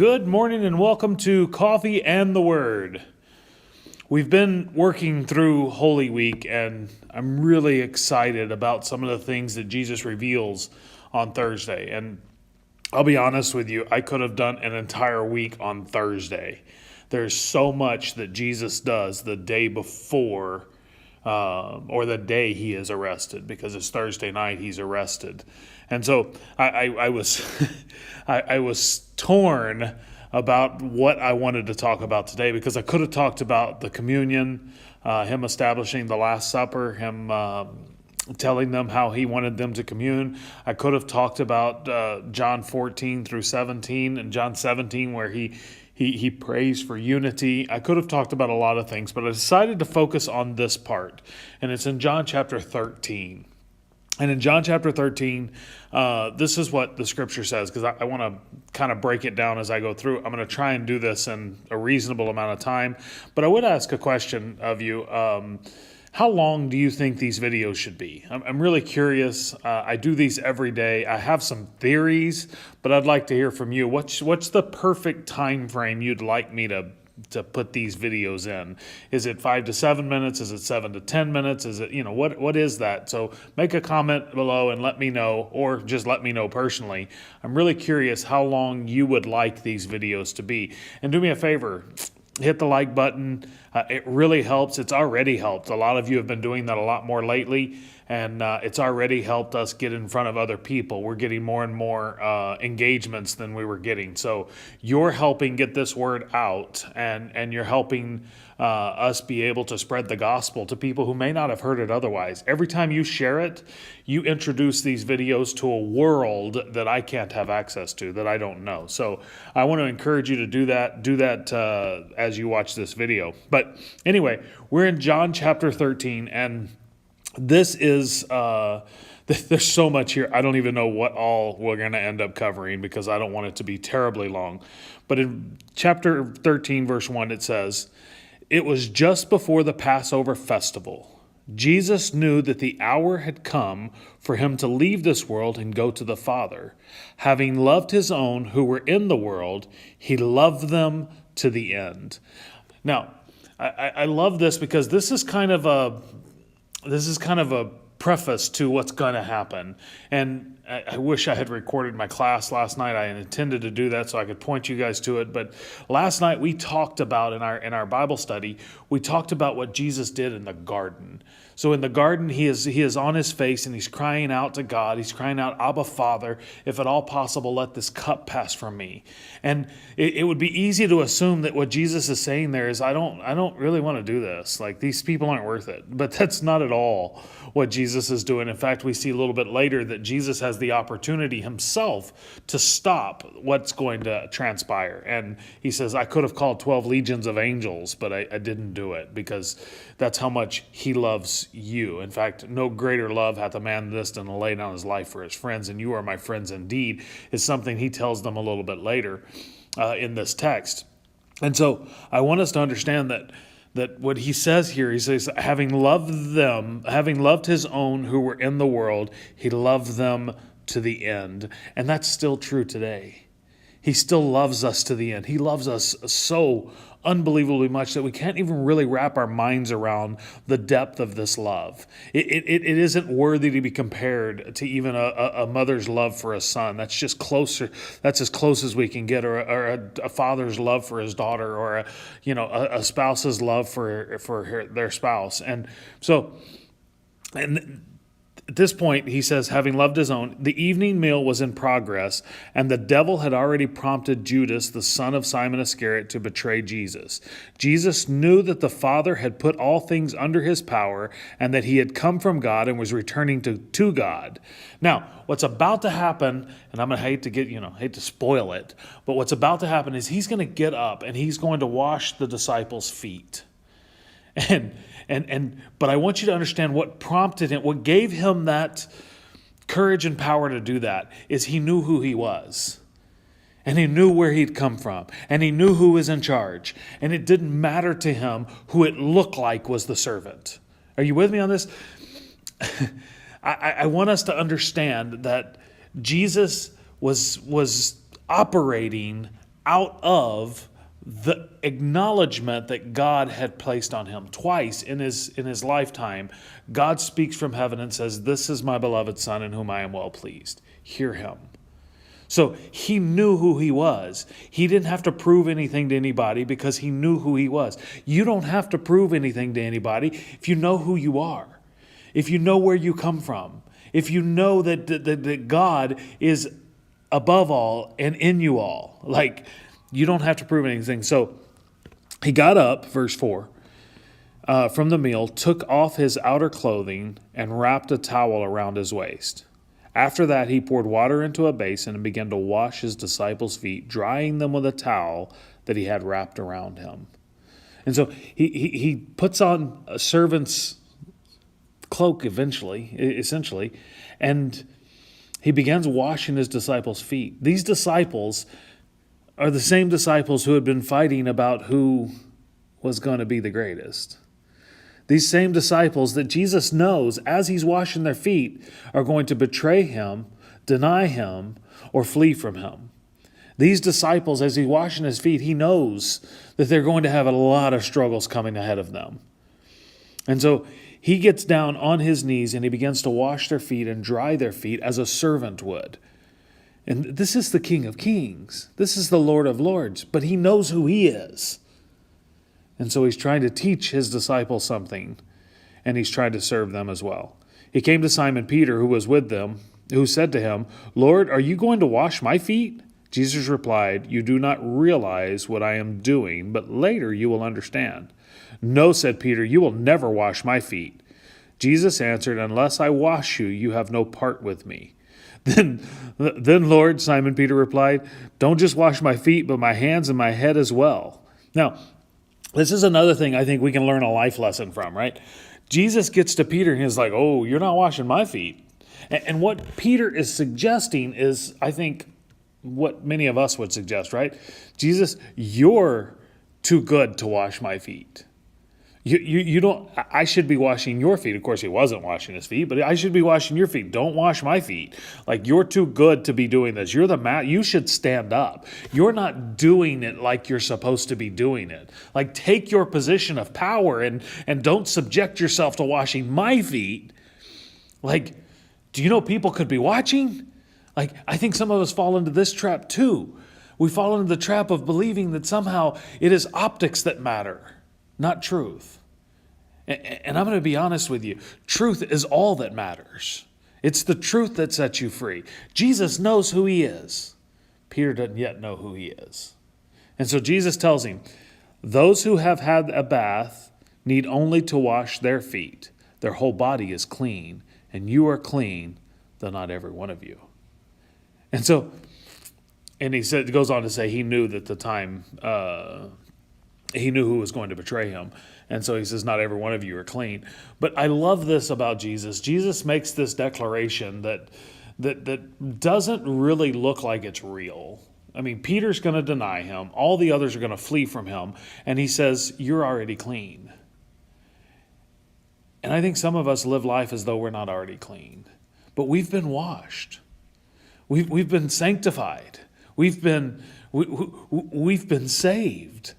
Good morning and welcome to Coffee and the Word. We've been working through Holy Week and I'm really excited about some of the things that Jesus reveals on Thursday. And I'll be honest with you, I could have done an entire week on Thursday. There's so much that Jesus does the day before or the day he is arrested, because it's Thursday night he's arrested. And so I was I was torn about what I wanted to talk about today, because I could have talked about the communion, him establishing the Last Supper, him telling them how he wanted them to commune. I could have talked about John 14 through 17 and John 17 where he prays for unity. I could have talked about a lot of things, but I decided to focus on this part, and it's in John chapter 13. And in John chapter 13, this is what the scripture says, because I want to kind of break it down as I go through. I'm going to try and do this in a reasonable amount of time, but I would ask a question of you. How long do you think these videos should be? I'm really curious. I do these every day. I have some theories, but I'd like to hear from you. What's the perfect time frame you'd like me to put these videos in? Is it 5 to 7 minutes? Is it 7 to 10 minutes? Is it, what is that? So make a comment below and let me know, or just let me know personally. I'm really curious how long you would like these videos to be. And do me a favor, hit the like button. It really helps. It's already helped. A lot of you have been doing that a lot more lately, and it's already helped us get in front of other people. We're getting more and more engagements than we were getting. So you're helping get this word out, and you're helping us be able to spread the gospel to people who may not have heard it otherwise. Every time you share it, you introduce these videos to a world that I can't have access to, that I don't know. So I want to encourage you to do that. Do that as you watch this video. But anyway, we're in John chapter 13, and this is, there's so much here. I don't even know what all we're going to end up covering, because I don't want it to be terribly long. But in chapter 13, verse 1, it says, "It was just before the Passover festival. Jesus knew that the hour had come for him to leave this world and go to the Father. Having loved his own who were in the world, he loved them to the end." Now, I love this, because this is kind of a preface to what's going to happen. And I wish I had recorded my class last night. I intended to do that so I could point you guys to it. But last night we talked about, in our Bible study, we talked about what Jesus did in the garden. So in the garden, he is on his face and he's crying out to God. He's crying out, "Abba, Father, if at all possible, let this cup pass from me." And it would be easy to assume that what Jesus is saying there is, I don't really want to do this. Like, these people aren't worth it. But that's not at all what Jesus is doing. In fact, we see a little bit later that Jesus has the opportunity himself to stop what's going to transpire. And he says, "I could have called 12 legions of angels, but I didn't do it, because that's how much he loves you. In fact, no greater love hath a man this than to lay down his life for his friends, and you are my friends indeed," is something he tells them a little bit later in this text. And so I want us to understand that what he says here, he says, having loved his own who were in the world, he loved them to the end. And that's still true today. He still loves us to the end. He loves us so unbelievably much that we can't even really wrap our minds around the depth of this love. It isn't worthy to be compared to even a mother's love for a son. That's just closer. That's as close as we can get, or a father's love for his daughter, or a spouse's love for their spouse. And so, at this point, he says, having loved his own, the evening meal was in progress, and the devil had already prompted Judas, the son of Simon Iscariot, to betray Jesus. Jesus knew that the Father had put all things under his power, and that he had come from God and was returning to God. Now, what's about to happen, and I'm going to hate to spoil it, but what's about to happen is he's going to get up and he's going to wash the disciples' feet. But I want you to understand what prompted him, what gave him that courage and power to do that, is he knew who he was. And he knew where he'd come from. And he knew who was in charge. And it didn't matter to him who it looked like was the servant. Are you with me on this? I want us to understand that Jesus was operating out of the acknowledgement that God had placed on him. Twice in his lifetime, God speaks from heaven and says, "This is my beloved Son in whom I am well pleased. Hear him." So he knew who he was. He didn't have to prove anything to anybody because he knew who he was. You don't have to prove anything to anybody if you know who you are, if you know where you come from, if you know that God is above all and in you all. Like, you don't have to prove anything. So he got up, verse 4, from the meal, took off his outer clothing, and wrapped a towel around his waist. After that, he poured water into a basin and began to wash his disciples' feet, drying them with a towel that he had wrapped around him. And so he puts on a servant's cloak essentially, and he begins washing his disciples' feet. These disciples are the same disciples who had been fighting about who was going to be the greatest. These same disciples that Jesus knows, as he's washing their feet, are going to betray him, deny him, or flee from him. These disciples, as he's washing his feet, he knows that they're going to have a lot of struggles coming ahead of them. And so he gets down on his knees and he begins to wash their feet and dry their feet as a servant would. And this is the King of Kings. This is the Lord of Lords, but he knows who he is. And so he's trying to teach his disciples something, and he's trying to serve them as well. He came to Simon Peter, who was with them, who said to him, "Lord, are you going to wash my feet?" Jesus replied, "You do not realize what I am doing, but later you will understand." "No," said Peter, "you will never wash my feet." Jesus answered, "Unless I wash you, you have no part with me." Then, Lord, Simon Peter replied, "Don't just wash my feet, but my hands and my head as well." Now, this is another thing I think we can learn a life lesson from, right? Jesus gets to Peter and he's like, "Oh, you're not washing my feet." And what Peter is suggesting is, I think, what many of us would suggest, right? Jesus, you're too good to wash my feet. You don't, I should be washing your feet. Of course, he wasn't washing his feet, but I should be washing your feet. Don't wash my feet. Like, you're too good to be doing this. You're the man. You should stand up. You're not doing it like you're supposed to be doing it. Like, take your position of power and don't subject yourself to washing my feet. Like, do you know people could be watching? Like, I think some of us fall into this trap too. We fall into the trap of believing that somehow it is optics that matter, not truth. And I'm going to be honest with you. Truth is all that matters. It's the truth that sets you free. Jesus knows who he is. Peter doesn't yet know who he is. And so Jesus tells him, those who have had a bath need only to wash their feet. Their whole body is clean, and you are clean, though not every one of you. And so, and he goes on to say he knew that the time, he knew who was going to betray him. And so he says, not every one of you are clean. But I love this about Jesus. Jesus makes this declaration that doesn't really look like it's real. I mean, Peter's going to deny him. All the others are going to flee from him. And he says, you're already clean. And I think some of us live life as though we're not already clean. But we've been washed. We've been sanctified. We've been saved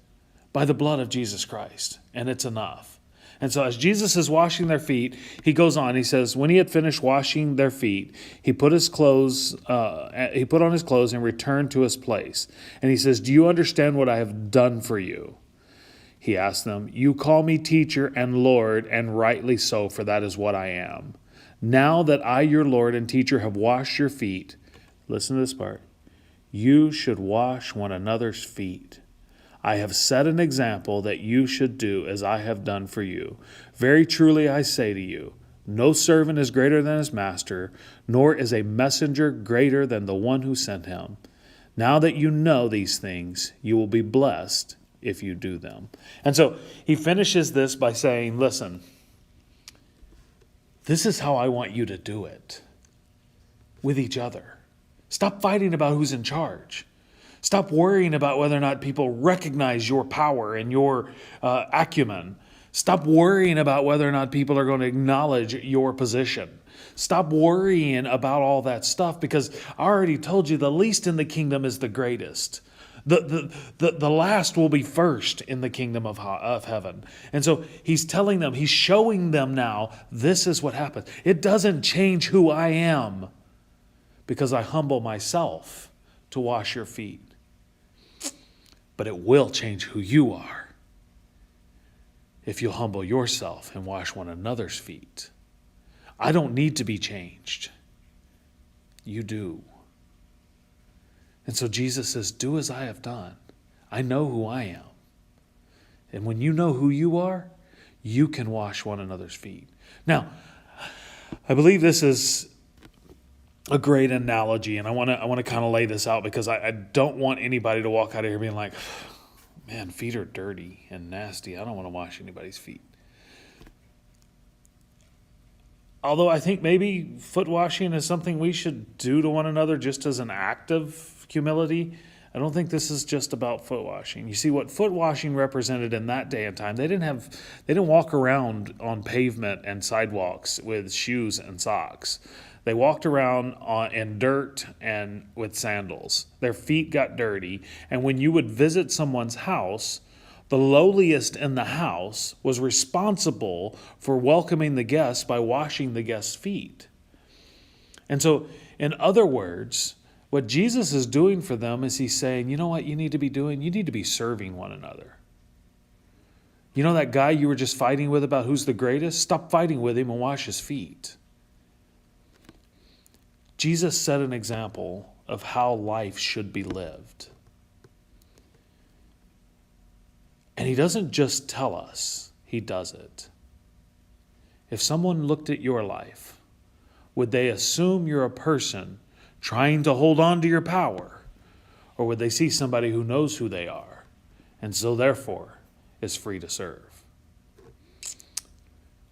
by the blood of Jesus Christ, and it's enough. And so as Jesus is washing their feet, he goes on, he says, when he had finished washing their feet, he put on his clothes and returned to his place. And he says, do you understand what I have done for you? He asked them, you call me teacher and Lord, and rightly so, for that is what I am. Now that I, your Lord and teacher, have washed your feet, listen to this part, you should wash one another's feet. I have set an example that you should do as I have done for you. Very truly I say to you, no servant is greater than his master, nor is a messenger greater than the one who sent him. Now that you know these things, you will be blessed if you do them. And so he finishes this by saying, listen, this is how I want you to do it with each other. Stop fighting about who's in charge. Stop worrying about whether or not people recognize your power and your acumen. Stop worrying about whether or not people are going to acknowledge your position. Stop worrying about all that stuff, because I already told you the least in the kingdom is the greatest. The last will be first in the kingdom of heaven. And so he's telling them, he's showing them now, this is what happens. It doesn't change who I am because I humble myself to wash your feet. But it will change who you are if you'll humble yourself and wash one another's feet. I don't need to be changed. You do. And so Jesus says, do as I have done. I know who I am. And when you know who you are, you can wash one another's feet. Now, I believe this is a great analogy, and I want to kind of lay this out because I don't want anybody to walk out of here being like, man, feet are dirty and nasty. I don't want to wash anybody's feet. Although I think maybe foot washing is something we should do to one another just as an act of humility. I don't think this is just about foot washing. You see, what foot washing represented in that day and time, they didn't walk around on pavement and sidewalks with shoes and socks. They walked around in dirt and with sandals. Their feet got dirty, and when you would visit someone's house, the lowliest in the house was responsible for welcoming the guests by washing the guest's feet. And so, in other words, what Jesus is doing for them is he's saying, you know what you need to be doing? You need to be serving one another. You know that guy you were just fighting with about who's the greatest? Stop fighting with him and wash his feet. Jesus set an example of how life should be lived. And he doesn't just tell us, he does it. If someone looked at your life, would they assume you're a person trying to hold on to your power? Or would they see somebody who knows who they are and so therefore is free to serve?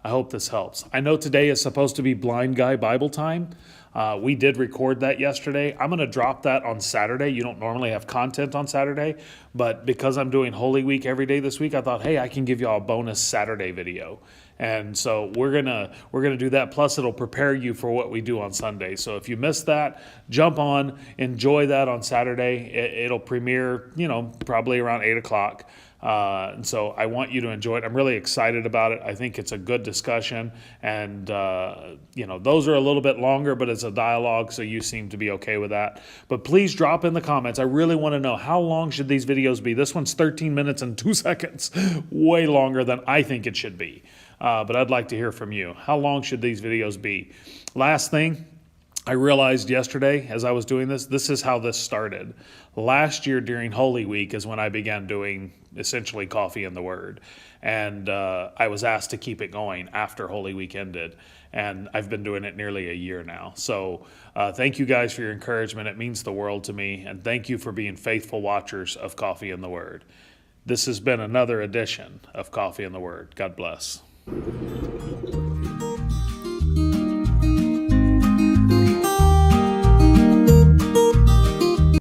I hope this helps. I know today is supposed to be Blind Guy Bible time. We did record that yesterday. I'm going to drop that on Saturday. You don't normally have content on Saturday, but because I'm doing Holy Week every day this week, I thought, hey, I can give y'all a bonus Saturday video. And so we're gonna do that. Plus, it'll prepare you for what we do on Sunday. So if you missed that, jump on, enjoy that on Saturday. It'll premiere, probably around 8:00. And so I want you to enjoy it. I'm really excited about it. I think it's a good discussion. And, those are a little bit longer, but it's a dialogue, so you seem to be okay with that. But please drop in the comments. I really want to know, how long should these videos be? This one's 13 minutes and 2 seconds, way longer than I think it should be. But I'd like to hear from you. How long should these videos be? Last thing, I realized yesterday as I was doing this is how this started. Last year during Holy Week is when I began doing essentially Coffee and the Word. And I was asked to keep it going after Holy Week ended. And I've been doing it nearly a year now. So thank you guys for your encouragement. It means the world to me. And thank you for being faithful watchers of Coffee and the Word. This has been another edition of Coffee and the Word. God bless.